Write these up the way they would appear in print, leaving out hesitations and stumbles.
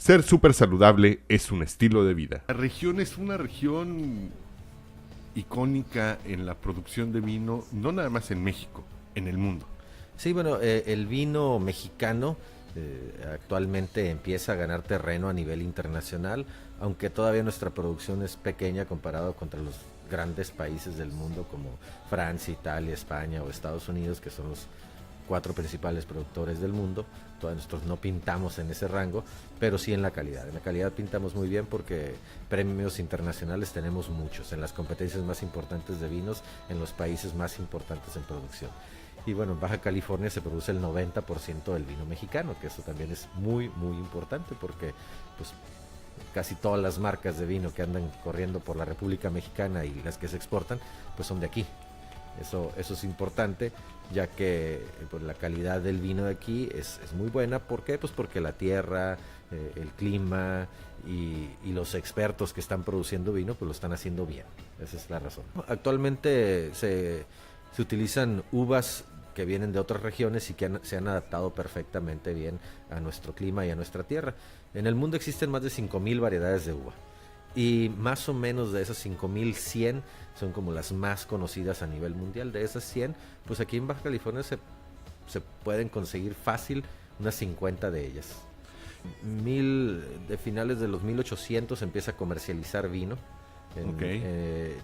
Ser súper saludable es un estilo de vida. La región es una región icónica en la producción de vino, no nada más en México, en el mundo. Sí, bueno, el vino mexicano actualmente empieza a ganar terreno a nivel internacional, aunque todavía nuestra producción es pequeña comparado contra los grandes países del mundo como Francia, Italia, España o Estados Unidos, que son los cuatro principales productores del mundo. Todavía nosotros no pintamos en ese rango, pero sí en la calidad. En la calidad pintamos muy bien porque premios internacionales tenemos muchos en las competencias más importantes de vinos en los países más importantes en producción. Y bueno, en Baja California se produce el 90% del vino mexicano, que eso también es muy, muy importante porque pues casi todas las marcas de vino que andan corriendo por la República Mexicana y las que se exportan, pues son de aquí. Eso es importante, ya que pues, la calidad del vino de aquí es muy buena. ¿Por qué? Pues porque la tierra, el clima y los expertos que están produciendo vino, pues lo están haciendo bien. Esa es la razón. Actualmente se utilizan uvas que vienen de otras regiones y que se han adaptado perfectamente bien a nuestro clima y a nuestra tierra. En el mundo existen más de 5,000 variedades de uva. Y más o menos de esas 5,100 son como las más conocidas a nivel mundial. De esas 100, pues aquí en Baja California se pueden conseguir fácil unas 50 de ellas. De finales de los 1800 se empieza a comercializar vino.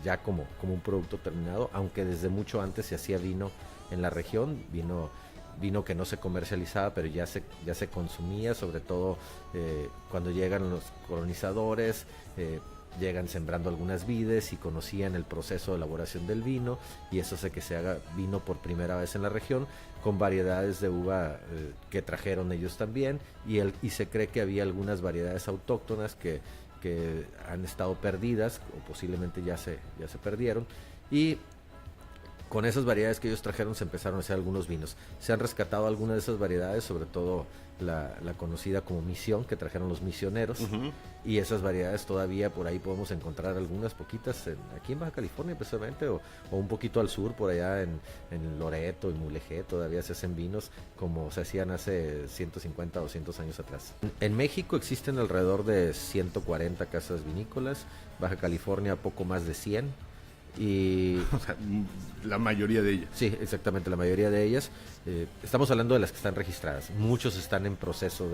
Ya como un producto terminado, aunque desde mucho antes se hacía vino en la región, vino que no se comercializaba, pero ya se consumía, sobre todo cuando llegan los colonizadores, llegan sembrando algunas vides y conocían el proceso de elaboración del vino, y eso hace que se haga vino por primera vez en la región, con variedades de uva que trajeron ellos también, y se cree que había algunas variedades autóctonas que han estado perdidas o posiblemente ya se perdieron, y con esas variedades que ellos trajeron se empezaron a hacer algunos vinos. Se han rescatado algunas de esas variedades, sobre todo la conocida como Misión, que trajeron los misioneros, y esas variedades todavía por ahí podemos encontrar algunas poquitas aquí en Baja California precisamente, o un poquito al sur, por allá en Loreto y Mulegé todavía se hacen vinos como se hacían hace 150 o 200 años atrás. En México existen alrededor de 140 casas vinícolas, Baja California poco más de 100. Y o sea, la mayoría de ellas. Sí, exactamente, la mayoría de ellas. Estamos hablando de las que están registradas. Muchos están en proceso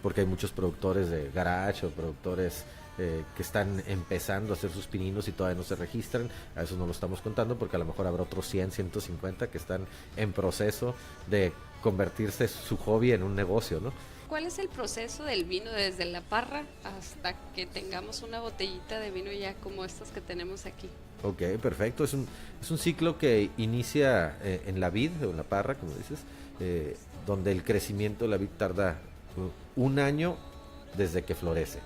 porque hay muchos productores de garage o productores que están empezando a hacer sus pininos y todavía no se registran. A eso no lo estamos contando porque a lo mejor habrá otros 100, 150 que están en proceso de convertirse su hobby en un negocio, ¿no? ¿Cuál es el proceso del vino desde la parra hasta que tengamos una botellita de vino ya como estas que tenemos aquí? Ok, perfecto. Es un ciclo que inicia en la vid o en la parra, como dices, donde el crecimiento de la vid tarda un año desde que florece.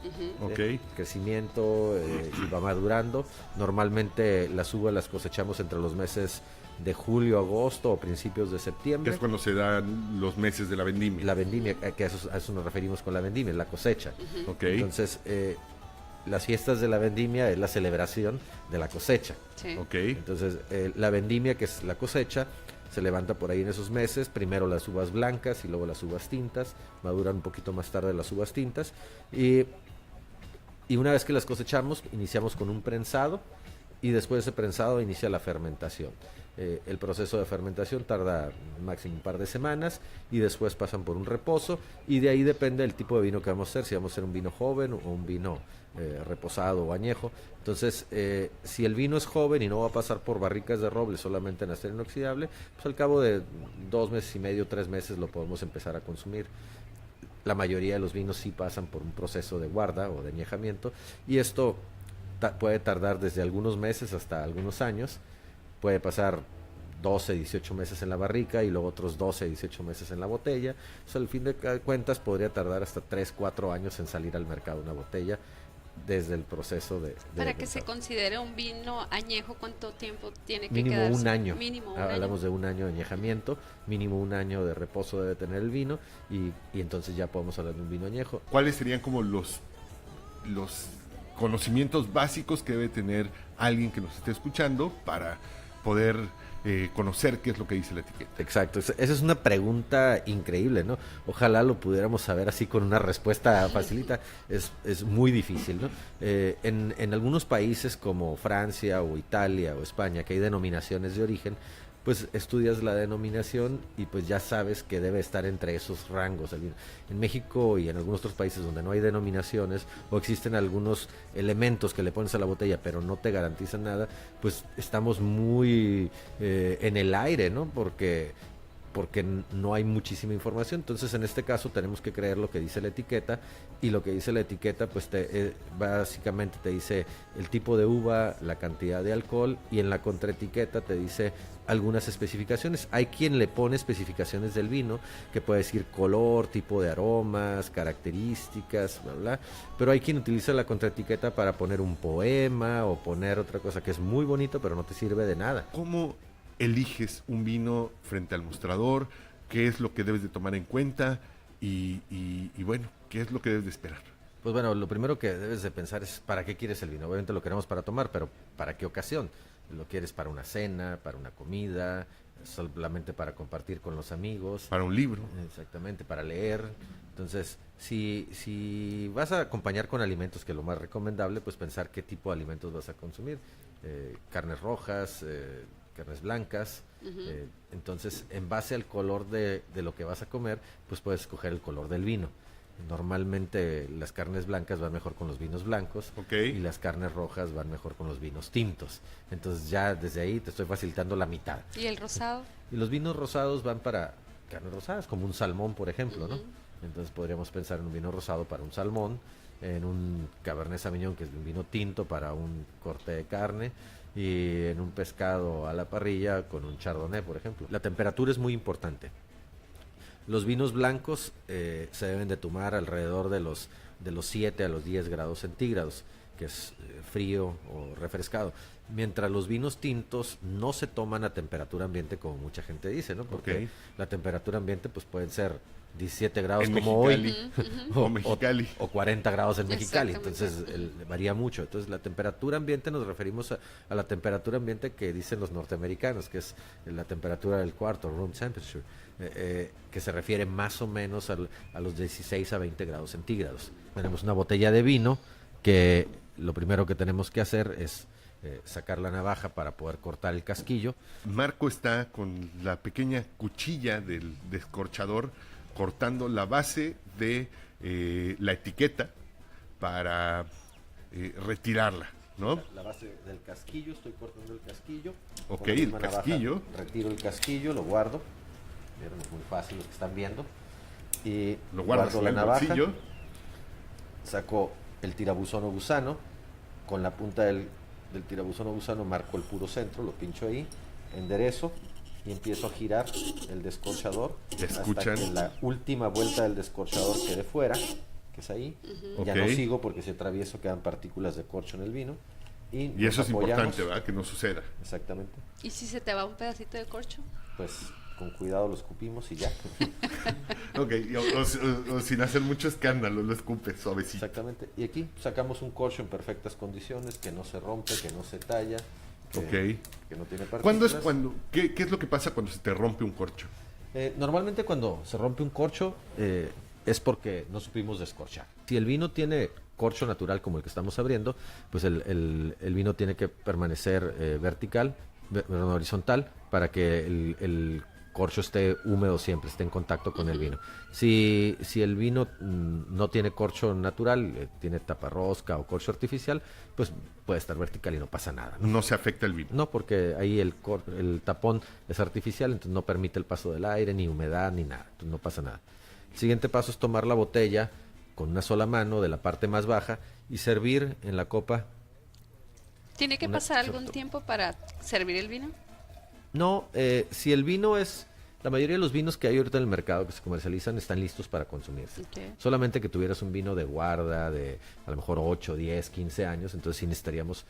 Crecimiento y va madurando. Normalmente las uvas las cosechamos entre los meses de julio, agosto o principios de septiembre. Que es cuando se dan los meses de la vendimia. La vendimia, que a eso nos referimos con la vendimia, la cosecha. Entonces, las fiestas de la vendimia es la celebración de la cosecha. Sí. Entonces, la vendimia, que es la cosecha, se levanta por ahí en esos meses, primero las uvas blancas y luego las uvas tintas, maduran un poquito más tarde las uvas tintas, y una vez que las cosechamos, iniciamos con un prensado, y después de ese prensado inicia la fermentación. El proceso de fermentación tarda máximo un par de semanas y después pasan por un reposo, y de ahí depende el tipo de vino que vamos a hacer, si vamos a hacer un vino joven o un vino reposado o añejo. Entonces, si el vino es joven y no va a pasar por barricas de roble solamente en acero inoxidable, pues al cabo de 2 meses y medio, 3 meses lo podemos empezar a consumir. La mayoría de los vinos sí pasan por un proceso de guarda o de añejamiento, y esto puede tardar desde algunos meses hasta algunos años. Puede pasar 12, 18 meses en la barrica y luego otros 12, 18 meses en la botella. O sea, al fin de cuentas podría tardar hasta 3, 4 años en salir al mercado una botella desde el proceso de Para que se considere un vino añejo, ¿cuánto tiempo tiene que mínimo quedarse? un año. Mínimo un Hablamos año. de un año de añejamiento, mínimo un año de reposo debe tener el vino, y entonces ya podemos hablar de un vino añejo. ¿Cuáles serían como los conocimientos básicos que debe tener alguien que nos esté escuchando para poder conocer qué es lo que dice la etiqueta? Exacto, esa es una pregunta increíble, ¿no? Ojalá lo pudiéramos saber así con una respuesta facilita, es muy difícil, ¿no? En algunos países como Francia o Italia o España, que hay denominaciones de origen, pues estudias la denominación y pues ya sabes que debe estar entre esos rangos el vino. En México y en algunos otros países donde no hay denominaciones o existen algunos elementos que le pones a la botella pero no te garantizan nada, pues estamos muy en el aire, ¿no? Porque no hay muchísima información. Entonces en este caso tenemos que creer lo que dice la etiqueta, y lo que dice la etiqueta pues básicamente te dice el tipo de uva, la cantidad de alcohol, y en la contraetiqueta te dice algunas especificaciones. Hay quien le pone especificaciones del vino, que puede decir color, tipo de aromas, características, bla, bla, pero hay quien utiliza la contraetiqueta para poner un poema o poner otra cosa que es muy bonito pero no te sirve de nada. ¿Cómo eliges un vino frente al mostrador? ¿Qué es lo que debes de tomar en cuenta? Y bueno, ¿qué es lo que debes de esperar? Pues bueno, lo primero que debes de pensar es para qué quieres el vino. Obviamente lo queremos para tomar, pero ¿para qué ocasión? ¿Lo quieres para una cena, para una comida, solamente para compartir con los amigos? Para un libro. Exactamente, para leer. Entonces, si vas a acompañar con alimentos, que es lo más recomendable, pues pensar qué tipo de alimentos vas a consumir. Carnes rojas, carnes blancas. Entonces, en base al color de lo que vas a comer, pues puedes escoger el color del vino. Normalmente las carnes blancas van mejor con los vinos blancos, Okay. y las carnes rojas van mejor con los vinos tintos. Entonces ya desde ahí te estoy facilitando la mitad. ¿Y el rosado? Y los vinos rosados van para carnes rosadas, como un salmón, por ejemplo, ¿no? Entonces podríamos pensar en un vino rosado para un salmón, en un Cabernet Sauvignon, que es un vino tinto, para un corte de carne, y en un pescado a la parrilla con un chardonnay, por ejemplo. La temperatura es muy importante. Los vinos blancos se deben de tomar alrededor de los 7 a los 10 grados centígrados, que es frío o refrescado. Mientras los vinos tintos no se toman a temperatura ambiente, como mucha gente dice, ¿no? Porque la temperatura ambiente pues pueden ser 17 grados en como Mexicali, hoy, o Mexicali. o 40 grados en Mexicali. Exactamente. Entonces varía mucho. Entonces la temperatura ambiente, nos referimos a la temperatura ambiente que dicen los norteamericanos, que es la temperatura del cuarto, room temperature, que se refiere más o menos a los 16 a 20 grados centígrados. Tenemos una botella de vino que lo primero que tenemos que hacer es sacar la navaja para poder cortar el casquillo. Marco está con la pequeña cuchilla del descorchador cortando la base de la etiqueta para retirarla, ¿no? La base del casquillo, estoy cortando el casquillo. Ok, Con la el misma casquillo. navaja, retiro el casquillo, lo guardo. Vieron, es muy fácil los que están viendo. Y Lo guardas en la el navaja, bolsillo. saco el tirabuzón o gusano, con la punta del tirabuzón o gusano marco el puro centro, lo pincho ahí, enderezo y empiezo a girar el descorchador ¿Ya escuchan? hasta que la última vuelta del descorchador quede fuera, que es ahí. Ya no Ok. sigo porque si atravieso quedan partículas de corcho en el vino. Y Y eso nos es apoyamos. importante, ¿verdad? Que no suceda. Exactamente. ¿Y si se te va un pedacito de corcho? Pues con cuidado lo escupimos y ya. Ok, o sin hacer mucho escándalo, lo escupes suavecito. Exactamente. Y aquí sacamos un corcho en perfectas condiciones, que no se rompe, que no se talla, Ok. que no tiene partículas. ¿Cuándo es qué es lo que pasa cuando se te rompe un corcho? Normalmente cuando se rompe un corcho es porque no supimos descorchar. Si el vino tiene corcho natural como el que estamos abriendo, pues el vino tiene que permanecer vertical, horizontal, para que el corcho esté húmedo siempre, esté en contacto con el vino. Si el vino no tiene corcho natural, tiene taparrosca o corcho artificial, pues puede estar vertical y no pasa nada, ¿no? No se afecta el vino. No, porque ahí el tapón es artificial, entonces no permite el paso del aire, ni humedad, ni nada, entonces no pasa nada. El siguiente paso es tomar la botella con una sola mano de la parte más baja y servir en la copa. ¿Tiene que pasar algún tiempo para servir el vino? No, si el vino es... La mayoría de los vinos que hay ahorita en el mercado que se comercializan están listos para consumirse. Ok. Solamente que tuvieras un vino de guarda de a lo mejor 8, 10, 15 años, entonces sí necesitaríamos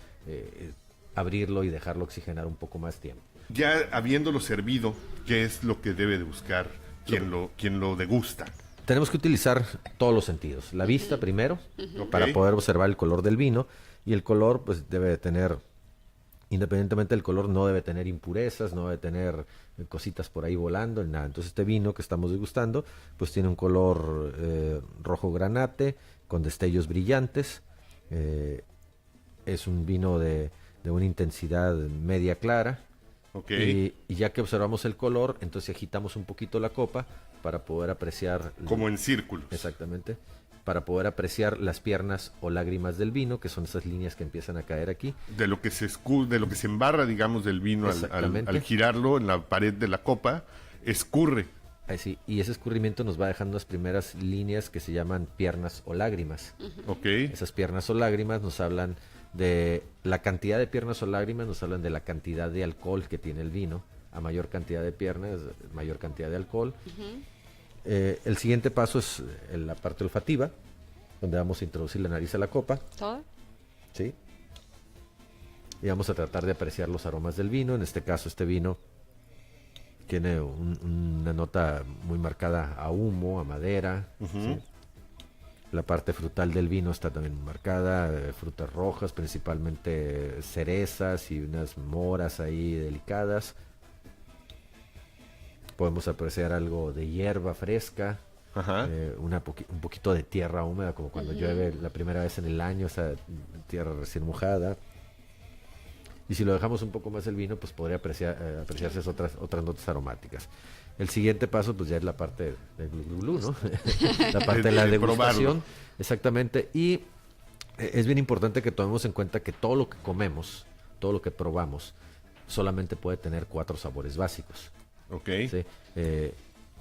abrirlo y dejarlo oxigenar un poco más tiempo. Ya habiéndolo servido, ¿qué es lo que debe de buscar quien lo degusta? Tenemos que utilizar todos los sentidos. La vista primero, Ok. para poder observar el color del vino. Y el color pues debe de tener Independientemente del color, no debe tener impurezas, no debe tener cositas por ahí volando, ni nada. Entonces este vino que estamos degustando, pues tiene un color rojo granate, con destellos brillantes. Es un vino de una intensidad media clara. Ok. Y ya que observamos el color, entonces agitamos un poquito la copa para poder apreciar... Como en círculos. Exactamente. Para poder apreciar las piernas o lágrimas del vino, que son esas líneas que empiezan a caer aquí. De lo que de lo que se embarra, digamos, del vino Exactamente. al girarlo en la pared de la copa, escurre. Así, y ese escurrimiento nos va dejando las primeras líneas que se llaman piernas o lágrimas. Ok. Esas piernas o lágrimas nos hablan de la cantidad de piernas o lágrimas, nos hablan de la cantidad de alcohol que tiene el vino. A mayor cantidad de piernas, mayor cantidad de alcohol. El siguiente paso es la parte olfativa, donde vamos a introducir la nariz a la copa. ¿Todo? ¿Sí? Y vamos a tratar de apreciar los aromas del vino. En este caso, este vino tiene una nota muy marcada a humo, a madera. ¿Sí? La parte frutal del vino está también marcada, frutas rojas, principalmente cerezas y unas moras ahí delicadas. Podemos apreciar algo de hierba fresca, Ajá. un poquito de tierra húmeda, como cuando llueve la primera vez en el año, esa tierra recién mojada. Y si lo dejamos un poco más el vino, pues podría apreciarse otras notas aromáticas. El siguiente paso, pues ya es la parte del glu, ¿no? La parte de la degustación. Probarlo. Exactamente. Y es bien importante que tomemos en cuenta que todo lo que comemos, todo lo que probamos, solamente puede tener 4 sabores básicos. Ok. ¿Sí?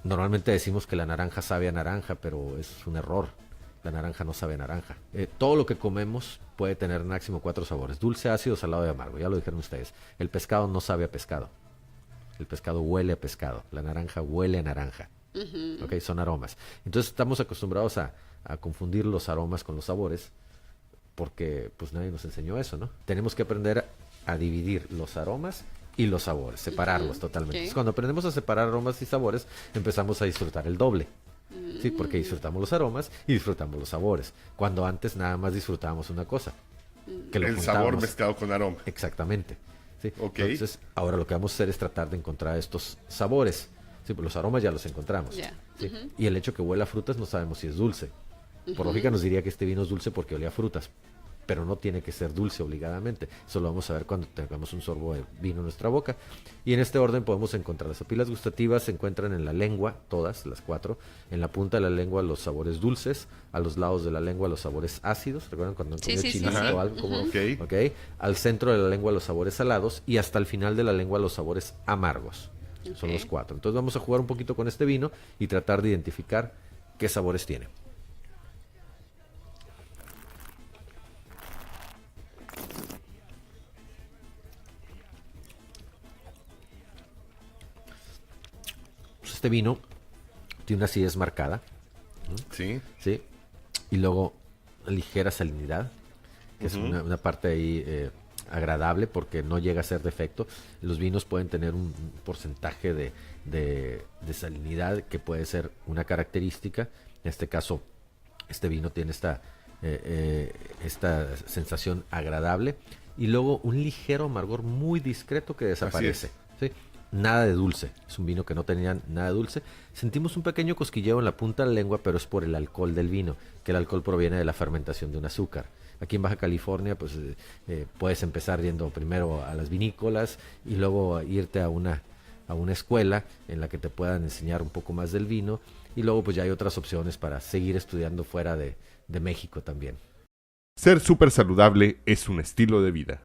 Normalmente decimos que la naranja sabe a naranja, pero es un error. La naranja no sabe a naranja. Todo lo que comemos puede tener máximo 4 sabores: dulce, ácido, salado y amargo. Ya lo dijeron ustedes. El pescado no sabe a pescado. El pescado huele a pescado. La naranja huele a naranja. Okay, son aromas. Entonces estamos acostumbrados a confundir los aromas con los sabores, porque pues nadie nos enseñó eso, ¿no? Tenemos que aprender a dividir los aromas y los sabores, separarlos totalmente. Entonces, cuando aprendemos a separar aromas y sabores, empezamos a disfrutar el doble. Sí, porque disfrutamos los aromas y disfrutamos los sabores. Cuando antes nada más disfrutábamos una cosa. Que lo El sabor juntábamos. mezclado con aroma. Exactamente. Sí. Ok. Entonces, ahora lo que vamos a hacer es tratar de encontrar estos sabores. Sí, pues los aromas ya los encontramos. Ya. ¿Sí? Y el hecho que huela a frutas no sabemos si es dulce. Por lógica nos diría que este vino es dulce porque olía a frutas, pero no tiene que ser dulce obligadamente. Eso lo vamos a ver cuando tengamos un sorbo de vino en nuestra boca. Y en este orden podemos encontrar las papilas gustativas. Se encuentran en la lengua, todas, las 4. En la punta de la lengua los sabores dulces, a los lados de la lengua los sabores ácidos. ¿Recuerdan cuando han comido chilito o algo? Como, Ok. Al centro de la lengua los sabores salados y hasta el final de la lengua los sabores amargos. Son los 4. Entonces vamos a jugar un poquito con este vino y tratar de identificar qué sabores tiene. Este vino tiene una acidez marcada, Sí. ¿sí? Y luego ligera salinidad, que es una parte ahí agradable porque no llega a ser defecto. Los vinos pueden tener un porcentaje de salinidad que puede ser una característica. En este caso, este vino tiene esta sensación agradable y luego un ligero amargor muy discreto que desaparece. ¿Sí? Nada de dulce, es un vino que no tenía nada de dulce. Sentimos un pequeño cosquilleo en la punta de la lengua, pero es por el alcohol del vino, que el alcohol proviene de la fermentación de un azúcar. Aquí en Baja California, pues puedes empezar yendo primero a las vinícolas y luego irte a una escuela en la que te puedan enseñar un poco más del vino, y luego pues ya hay otras opciones para seguir estudiando fuera de México también. Ser súper saludable es un estilo de vida.